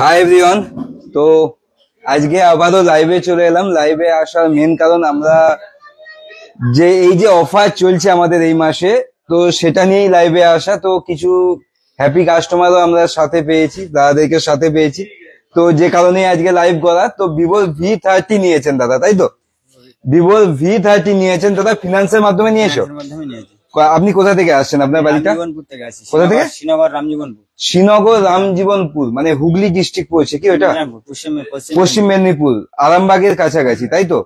Hi everyone, তো আজকে আবারও লাইভে চলে এলাম। লাইভে আসার মেন কারণ আমরা যে এই যে অফার চলছে আমাদের এই মাসে, তো সেটা নিয়েই লাইভে আসা। তো কিছু হ্যাপি কাস্টমারও আমরা সাথে পেয়েছি, দাদাদেরকে সাথে পেয়েছি, তো যে কারণে আজকে লাইভ করা। তো ভিভোর V30 নিয়েছেন দাদা, তাই তো? ভিভোর V30 নিয়েছেন দাদা, ফিনান্সের মাধ্যমে নিয়েছো? আপনি কোথা থেকে আসছেন? আপনার বাড়িটা কোথা থেকে? শ্রীনগর রামজীবনপুর, মানে হুগলি ডিস্ট্রিক্ট পড়ছে কি ওটা? পশ্চিম মেদিনীপুর, আরামবাগের কাছাকাছি, তাই তো?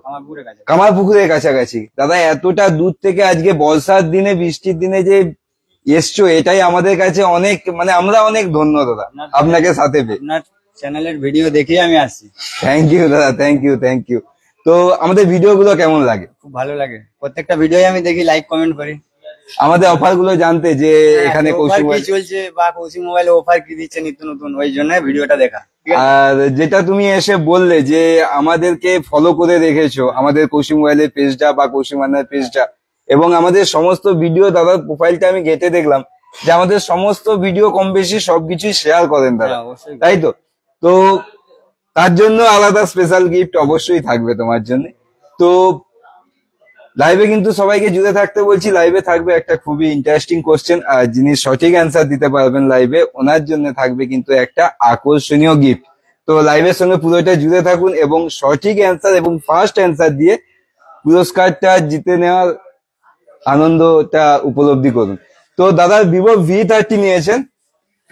কামারপুকুরের কাছাকাছি। দাদা এতটা দূর থেকে আজকে বর্ষার দিনে, বৃষ্টির দিনে যে এসছো, এটাই আমাদের কাছে অনেক, মানে আমরা অনেক ধন্য দাদা আপনাকে সাথে পেয়ে। চ্যানেলের ভিডিও দেখে আমি আসছি। থ্যাংক ইউ দাদা, থ্যাংক ইউ, থ্যাংক ইউ। তো আমাদের ভিডিও গুলো কেমন লাগে? খুব ভালো লাগে, প্রত্যেকটা ভিডিও আমি দেখি, লাইক কমেন্ট করি। আমাদের অফার গুলো জানতে যে এখানে কৌশিক কি চলছে বা কৌশিক মোবাইলে অফার কি দিচ্ছে নিত্য নতুন, ওই জন্য ভিডিওটা দেখা। আর যেটা তুমি এসে বললে যে আমাদেরকে ফলো করে রেখেছো, আমাদের কৌশিক মোবাইলের পেজটা বা কৌশিক মান্নার পেজটা, এবং আমাদের সমস্ত ভিডিও, দাদার প্রোফাইলটা আমি ঘেটে দেখলাম যে আমাদের সমস্ত ভিডিও কম বেশি সবকিছুই শেয়ার করেন দাদা, তাই তো? তো তার জন্য আলাদা স্পেশাল গিফট অবশ্যই থাকবে তোমার জন্য। তো লাইভে কিন্তু সবাইকে জুড়ে থাকতে বলছি। লাইভে থাকবে একটা খুবই ইন্টারেস্টিং কোশ্চেন, আর যিনি সঠিক অ্যান্সার দিতে পারবেন লাইভে, ওনার জন্য থাকবে কিন্তু একটা আকর্ষণীয় গিফট। তো লাইভের সঙ্গে পুরোটা জুড়ে থাকুন এবং সঠিক অ্যান্সার এবং ফার্স্ট অ্যান্সার দিয়ে পুরস্কারটা জিতে নেওয়ার আনন্দটা উপলব্ধি করুন। তো দাদা ভিভো V30 নিয়েছেন,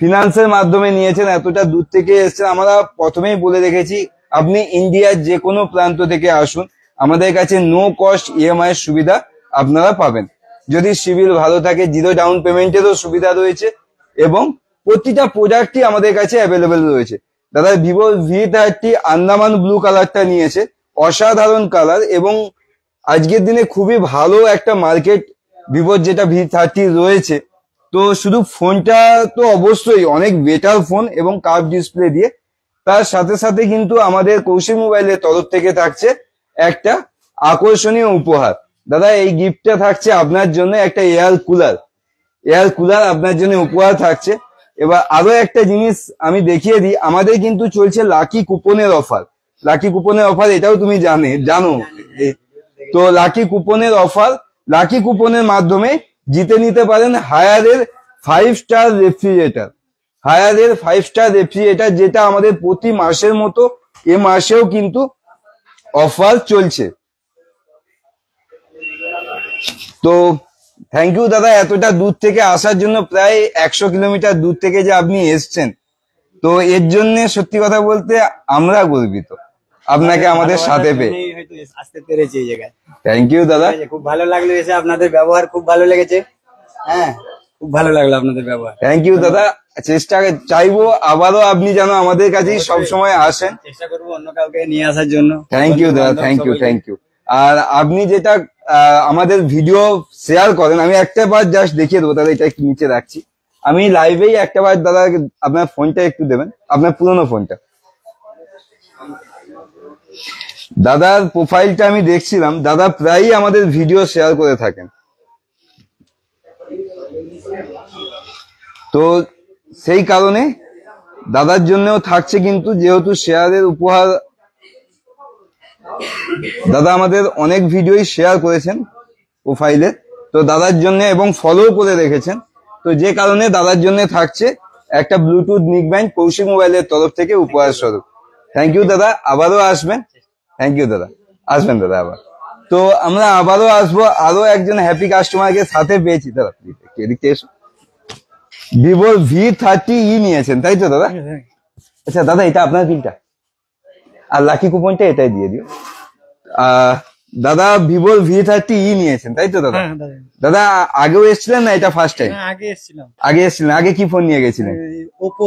ফিনান্সের মাধ্যমে নিয়েছেন, এতটা দূর থেকে এসেছেন। আমরা প্রথমেই বলে রেখেছি, আপনি ইন্ডিয়ার যে কোনো প্রান্ত থেকে আসুন, আমাদের কাছে নো কস্ট EMI এর সুবিধা আপনারা পাবেন। যদি সিভিল ভালো থাকে, জিরো ডাউন পেমেন্টেরও সুবিধা রয়েছে এবং প্রতিটা প্রোডাক্টই আমাদের কাছে অ্যাভেলেবেল রয়েছে। দাদা ভিভো V30 আন্দামান ব্লু কালারটা নিয়েছে, অসাধারণ কালার, এবং আজকের দিনে খুবই ভালো একটা মার্কেট ভিভোর যেটা V30 রয়েছে। তো শুধু ফোনটা তো অবশ্যই অনেক বেটার ফোন এবং কার্ভ ডিসপ্লে দিয়ে, তার সাথে সাথে কিন্তু আমাদের কৌশিক মোবাইলের তরফ থেকে থাকছে একটা আকর্ষণীয় উপহার। দাদা এই গিফটটা থাকছে আপনার জন্য, একটা এয়ার কুলার আপনার জন্য উপহার থাকছে। এবার আরো একটা জিনিস আমি দেখিয়ে দিই, আমাদের কিন্তু চলছে লাকি কুপনের অফার। লাকি কুপনের অফার এটাও তুমি জানো। তো লাকি কুপনের অফার, লাকি কুপনের মাধ্যমে জিতে নিতে পারেন হায়ারের 5 স্টার রেফ্রিজারেটর। হায়ারের 5 স্টার রেফ্রিজারেটর, যেটা আমাদের প্রতি মাসের মতো এ মাসেও কিন্তু অফার চলছে। তো থ্যাংক ইউ দাদা এতটা দূর থেকে আসার জন্য, প্রায় 100 কিলোমিটার দূর থেকে যে আপনি এসছেন, তো এর জন্য সত্যি কথা বলতে আমরা গর্বিত আপনাকে আমাদের সাথে পেয়ে। আসতে পেরেছি এই জায়গায়। থ্যাংক ইউ দাদা, খুব ভালো লাগলো এসে, আপনাদের ব্যবহার খুব ভালো লেগেছে। হ্যাঁ, খুব ভালো লাগলো আপনাদের ব্যবহার। থ্যাংক ইউ দাদা, চেষ্টা চাইবো আবারও আপনি যেন আমাদের কাছেই সবসময় আসেন। চেষ্টা করবো অন্য কাউকে নিয়ে আসার জন্য। থ্যাংক ইউ দাদা, থ্যাংক ইউ, থ্যাংক ইউ। আর আপনি যেটা আমাদের ভিডিও শেয়ার করেন, আমি একটা বার জাস্ট দেখিয়ে দেবো দাদা, এটা একটু নিচে রাখছি। আমি লাইভেই একটা বার দাদা আপনার ফোনটা একটু দেবেন, আপনার পুরোনো ফোনটা। দাদার প্রোফাইলটা আমি দেখছিলাম, দাদা প্রায়ই আমাদের ভিডিও শেয়ার করে থাকেন। তো সেই কারণে দাদার জন্যও থাকছে কিন্তু, যেহেতু শেয়ারের উপহার, দাদা আমাদের অনেক ভিডিওই শেয়ার করেছেন প্রোফাইলে, তো দাদার জন্য এবং ফলো করে রেখেছেন, তো যে কারণে দাদার জন্য থাকছে একটা ব্লুটুথ নিকব্যান্ড কৌশিক মোবাইলের তরফ থেকে উপহার স্বরূপ। থ্যাংক ইউ দাদা, আবারও আসবেন। থ্যাংক ইউ দাদা, আসবেন দাদা আবার। তো আমরা আবারও আসবো, আরো একজন হ্যাপি কাস্টমারকে সাথে পেয়েছি। দাদা এদিকে এসো। ভিভোর V30 নিয়েছেন, তাই তো দাদা? আচ্ছা দাদা, এটা আপনার পিনটা আর লাকি কুপনটা এটাই দিয়ে দিও। দাদা ভিভোর V30 নিয়েছেন, তাই তো দাদা? দাদা আগেও এসেছিলেন না এটা ফার্স্ট টাইম? আগে এসেছিলেন। আগে কি ফোন নিয়ে গেছিলেন? ওপো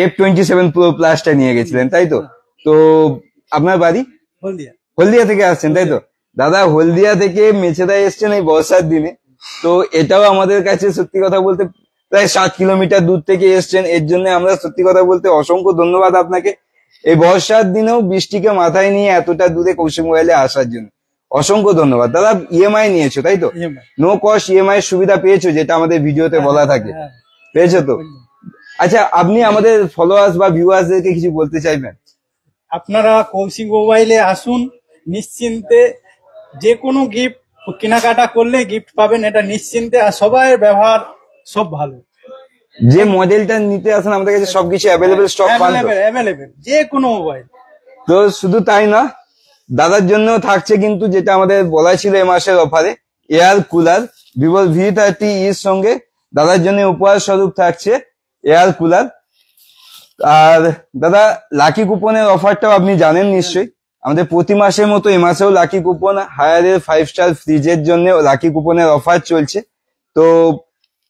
F27 Pro Plus-টা নিয়ে গেছিলেন, তাই তো? তো আপনার বাড়ি হলদিয়া থেকে আসছেন, তাই তো? দাদা হলদিয়া থেকে মেছেদায় এসছেন এই বর্ষার দিনে, তো এটাও আমাদের কাছে সত্যি কথা বলতে প্রায় 7 কিলোমিটার দূর থেকে এসছেন। এর জন্য আমরা সত্যি কথা বলতে অসংখ্য ধন্যবাদ আপনাকে। এই বর্ষার দিনেও বৃষ্টিকে মাথায় নিয়ে এতটা দূরে কৌশিক মোবাইলে আসার জন্য অসংখ্য ধন্যবাদ। দাদা EMI নিয়েছো, তাই তো? নো কস্ট EMI এর সুবিধা পেয়েছো, যেটা আমাদের ভিডিওতে বলা থাকে, পেয়েছো তো? আচ্ছা, আপনি আমাদের ফলোয়ার্স বা ভিউয়ার্সদেরকে কিছু বলতে চাইবেন? আপনারা কৌশিক মোবাইলে আসুন, নিশ্চিন্তে যে কোনো গিফট কেনাকাটা করলে গিফট পাবেন, এটা নিশ্চিন্তে। আর সবাই ব্যবহার সব ভালো, যে মডেলটা নিতে আসেন আমাদের কাছে সবকিছু অ্যাভেলেবেল স্টক পান তো? অ্যাভেলেবেল যে কোনো মোবাইল। তো শুধু তাই না, দাদার জন্য থাকছে কিন্তু, যেটা আমাদের বলা ছিল এই মাসের অফারে, এয়ার কুলার ভিভো V30 এর সঙ্গে দাদার জন্য উপহার স্বরূপ থাকছে এয়ার কুলার। আর দাদা, লাকি কুপনের অফারটাও আপনি জানেন নিশ্চয়ই, আমাদের প্রতি মাসের মতো এই মাসেও লাকি কুপন, হায়ারের 5 স্টার ফ্রিজের জন্য লাকি কুপনের অফার চলছে। তো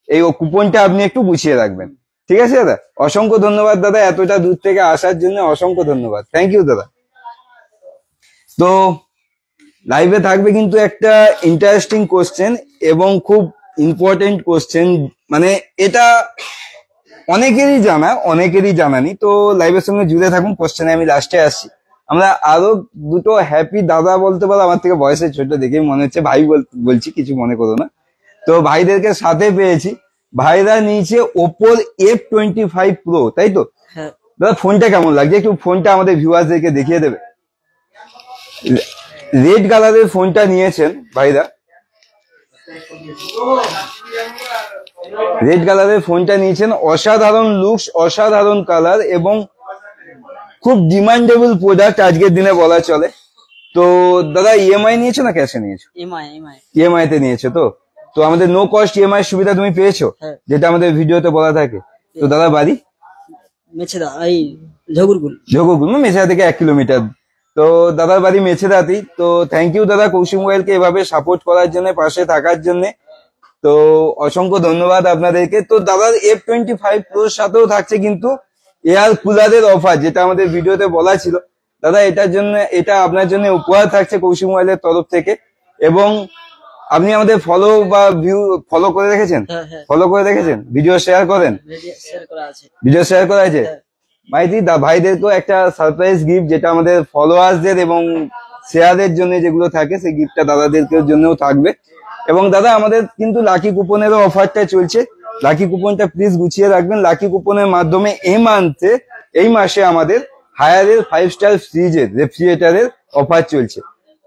এই কুপনটা আপনি একটু গুছিয়ে রাখবেন, ঠিক আছে দাদা? অসংখ্য ধন্যবাদ দাদা, এতটা দূর থেকে আসার জন্য অসংখ্য ধন্যবাদ, থ্যাংক ইউ দাদা। তো লাইভে থাকবে কিন্তু একটা ইন্টারেস্টিং কোশ্চেন এবং খুব ইম্পর্টেন্ট কোশ্চেন, মানে এটা অনেকেরই জানা, অনেকেরই জানানি। তো লাইভের সঙ্গে জুড়ে থাকুন, কোশ্চেনে আমি লাস্টে আসছি। আমরা আরো দুটো হ্যাপি দাদা বলতে পারো, আমার থেকে বয়সে ছোট দেখেই মনে হচ্ছে ভাই বলছি, কিছু মনে করো না। তো ভাইদেরকে সাথে পেয়েছি, ভাইরা নিয়েছে ওপোর F25 Pro, তাই তো? দাদা, ফোনটা কেমন লাগছে একটু ফোনটা আমাদের ভিউয়ার্সদেরকে দেখিয়ে দেবে? রেড কালারের ফোনটা নিয়েছেন ভাইরা, রেড কালারের ফোনটা নিয়েছেন। অসাধারণ লুকস, অসাধারণ কালার এবং খুব ডিমান্ডেবল প্রোডাক্ট আজকের দিনে বলা চলে। তো দাদা, ইএমআই নিয়েছো না ক্যাশে নিয়েছো? ইএমআই তে নিয়েছো তো? তো আমাদের নো কস্ট ইএমআই সুবিধা তুমি পেয়েছো, যেটা আমাদের ভিডিওতে বলা থাকে। তো দাদা, বাড়ি মেছেদা, এই ঝগুরগুল মেছেদা থেকে 1 কিলোমিটার। তো দাদার বাড়ি মেছেদাতেই। তো থ্যাংক ইউ দাদা, কৌশিক মোবাইলকে এভাবে সাপোর্ট করার জন্য, পাশে থাকার জন্য। তো অসংখ্য ধন্যবাদ আপনাদেরকে। তো দাদার F25 Pro সাথেও থাকছে কিন্তু এয়ার কুলারের অফার, যেটা আমাদের ভিডিওতে বলা ছিল। দাদা, এটার জন্য, এটা আপনার জন্য উপহার থাকছে কৌশিক মোবাইলের তরফ থেকে। এবং আপনি আমাদের ফলো করে রেখেছেন? ফলো করে রেখেছেন? ভিডিও শেয়ার করেন? ভিডিও শেয়ার করা আছে। মাইতি ভাইদেরকেও একটা সারপ্রাইজ গিফট, যেটা আমাদের ফলোয়ার্সদের এবং শেয়ারের জন্য যেগুলো থাকে, সেই গিফটটা দাদাদেরকেও জন্যও থাকবে। এবং দাদা, আমাদের কিন্তু লাকি কুপনেরও অফারটা চলছে, লাকি কুপনটা প্লিজ গুছিয়ে রাখবেন। লাকি কুপনের মাধ্যমে এই মাসে আমাদের হায়ারের 5 স্টার ফ্রিজের রেফ্রিজারেটরের অফার চলছে।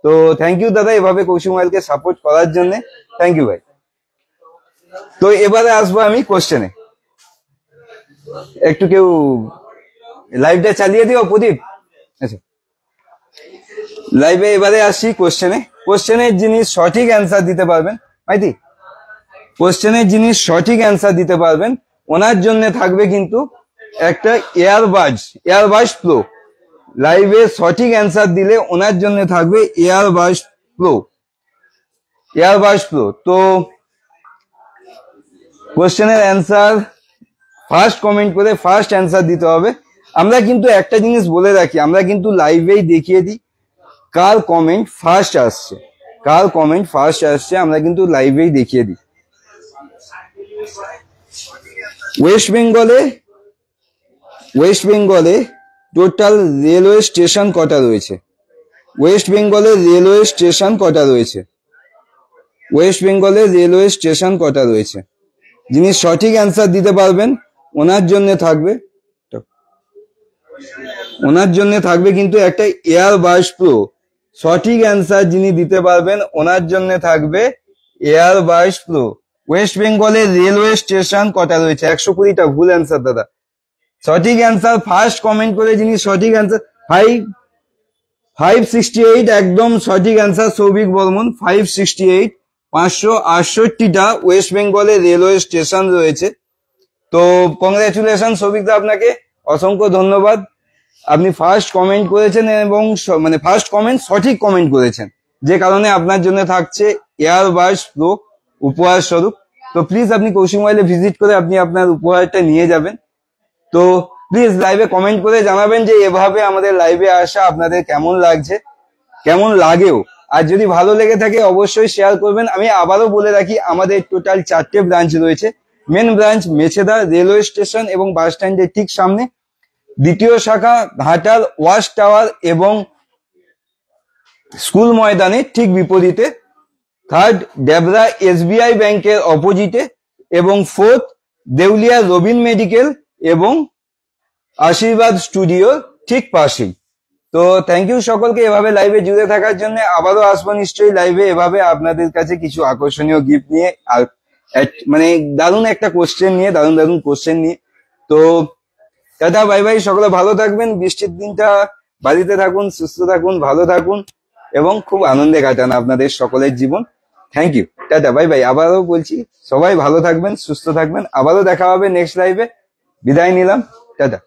তো থ্যাংক ইউ দাদা, এভাবে কৌশিক মোবাইলকে সাপোর্ট করার জন্য, থ্যাংক ইউ ভাই। তো এবারে আসবো আমি কোশ্চেনে। একটু কেউ লাইভটা চালিয়ে দিও প্রদীপ। আচ্ছা, লাইভে এবারে আসছি কোশ্চেনে। কোশ্চেনের যিনি সঠিক অ্যান্সার দিতে পারবেন, মাইতি, কোশ্চেনের যিনি সঠিক অ্যান্সার দিতে পারবেন, ওনার জন্য থাকবে কিন্তু একটা এয়ারবাস প্রো। লাইভে সঠিক অ্যান্সার দিলে ওনার জন্য থাকবে এয়ারবাস প্রো। তো কোশ্চেনের অ্যান্সার ফার্স্ট কমেন্ট করে ফার্স্ট অ্যান্সার দিতে হবে। আমরা কিন্তু একটা জিনিস বলে রাখি, আমরা কিন্তু লাইভেই দেখিয়ে দিই কার কমেন্ট ফার্স্ট আসছে, আমরা কিন্তু লাইভেই দেখিয়ে দিই। ওয়েস্ট বেঙ্গলে টোটাল রেলওয়ে স্টেশন কটা রয়েছে? ওয়েস্ট বেঙ্গলে রেলওয়ে স্টেশন কটা রয়েছে? যিনি সঠিক অ্যান্সার দিতে পারবেন ওনার জন্য থাকবে কিন্তু একটা এয়ারবাস প্রো। সঠিক অ্যান্সার যিনি দিতে পারবেন ওনার জন্য থাকবে এয়ারবাস প্রো। ওয়েস্ট বেঙ্গলের রেলওয়ে স্টেশন কটা রয়েছে? 120টা। ভুল অ্যান্সার দাদা। সঠিক অ্যান্সার ফার্স্ট কমেন্ট করে যিনি সঠিক অ্যান্সার 568, একদম সঠিক অ্যান্সার সৌভিক বর্মন। 568, 568টা ওয়েস্ট বেঙ্গলের রেলওয়ে স্টেশন রয়েছে। তো কংগ্রেচুলেশন সৌভিক দা, আপনাকে অসংখ্য ধন্যবাদ। আপনি ফার্স্ট কমেন্ট করেছেন এবং মানে ফার্স্ট কমেন্ট সঠিক কমেন্ট করেছেন, যে কারণে আপনার জন্য থাকছে এয়ারবাস প্রো উপহার স্বরূপ। তো প্লিজ আপনি কৌশিক মোবাইলে ভিজিট করে আপনি আপনার উপহারটা নিয়ে যাবেন। তো প্লিজ লাইভে কমেন্ট করে জানাবেন যে এভাবে আমাদের লাইভে আসা আপনাদের কেমন লাগছে, কেমন লাগেও। আর যদি ভালো লেগে থাকে অবশ্যই শেয়ার করবেন। আমি আবারও বলে রাখি, আমাদের টোটাল 4টে ব্রাঞ্চ রয়েছে। Main branch Mecheda railway station এবং বাস স্ট্যান্ডের ঠিক সামনে, দ্বিতীয় শাখা ঘাটাল ওয়াচ টাওয়ার এবং স্কুল ময়দানে ঠিক বিপরীতে, থার্ড ডেবরা SBI ব্যাংকের অপোজিটে এবং ফোর্থ দেউলিয়া রবিন মেডিকেল এবং আশীর্বাদ স্টুডিও ঠিক পাশেই। তো থ্যাংক ইউ সকলকে এভাবে লাইভে জুড়ে থাকার জন্য। আবারও আসবো নিশ্চয়ই লাইভে এভাবে আপনাদের কাছে কিছু আকর্ষণীয় গিফট নিয়ে, আর মানে দারুণ একটা কোশ্চেন নিয়ে, দারুণ দারুণ কোশ্চেন নিয়ে। তো টাটা, বাই বাই, সকলে ভালো থাকবেন। বৃষ্টির দিনটা বাড়িতে থাকুন, সুস্থ থাকুন, ভালো থাকুন এবং খুব আনন্দে কাটান আপনাদের সকলের জীবন। থ্যাংক ইউ, টাটা, বাই বাই। আবারও বলছি সবাই ভালো থাকবেন, সুস্থ থাকবেন। আবারও দেখা হবে নেক্সট লাইভে। বিদায় নিলাম, টাটা।